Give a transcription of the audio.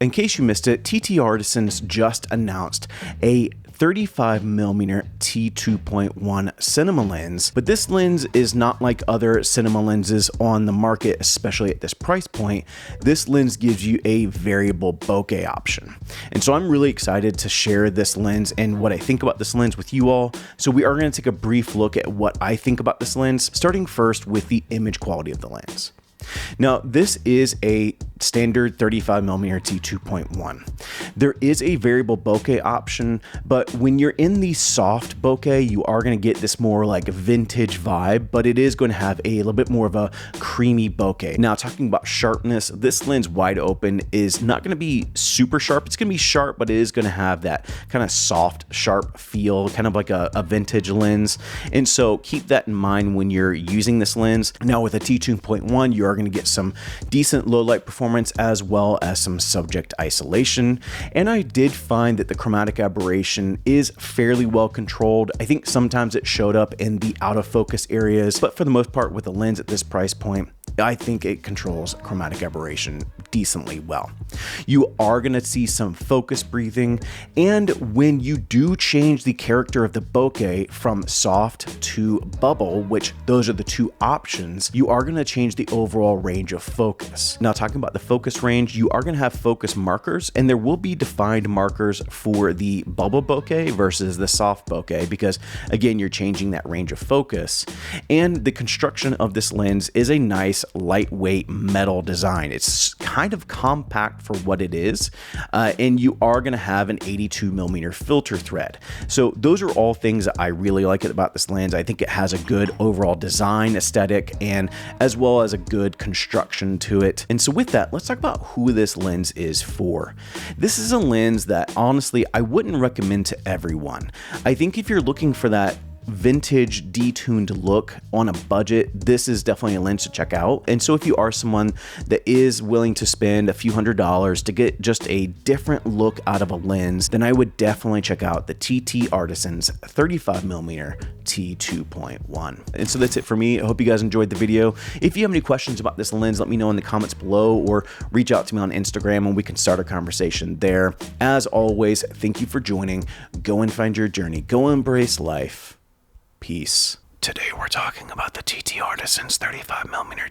In case you missed it, ttartisans just announced a 35mm t2.1 cinema lens, but this lens is not like other cinema lenses on the market, especially at this price point. This lens gives you a variable bokeh option. And so I'm really excited to share this lens and what I think about this lens with you all. So we are going to take a brief look at what I think about this lens, starting first with the image quality of the lens. Now, this is a standard 35mm t2.1. There is a variable bokeh option, but when you're in the soft bokeh, you are going to get this more like vintage vibe, but it is going to have a little bit more of a creamy bokeh. Now, talking about sharpness, this lens wide open is not going to be super sharp. It's going to be sharp, but it is going to have that kind of soft, sharp feel, kind of like a vintage lens. And so keep that in mind when you're using this lens. Now, with a t2.1, you are going to get some decent low light performance as well as some subject isolation. And I did find that the chromatic aberration is fairly well controlled. I think sometimes it showed up in the out of focus areas, but for the most part with a lens at this price point, I think it controls chromatic aberration decently well. You are going to see some focus breathing, and when you do change the character of the bokeh from soft to bubble, which those are the two options, you are going to change the overall range of focus. Now, talking about the focus range, you are going to have focus markers, and there will be defined markers for the bubble bokeh versus the soft bokeh, because again, you're changing that range of focus. And the construction of this lens is a nice lightweight metal design. It's kind of compact for what it is, and you are going to have an 82mm filter thread. So those are all things that I really like about this lens. I think it has a good overall design aesthetic and as well as a good construction to it. And so with that, let's talk about who this lens is for. This is a lens that honestly I wouldn't recommend to everyone. I think if you're looking for that vintage detuned look on a budget, this is definitely a lens to check out. And so if you are someone that is willing to spend a few $100s to get just a different look out of a lens, then I would definitely check out the ttartisan's 35mm t2.1. And so that's it for me. I hope you guys enjoyed the video. If you have any questions about this lens, let me know in the comments below or reach out to me on Instagram and we can start a conversation there. As always, thank you for joining. Go and find your journey. Go embrace life. Peace. Today we're talking about the ttartisan's 35mm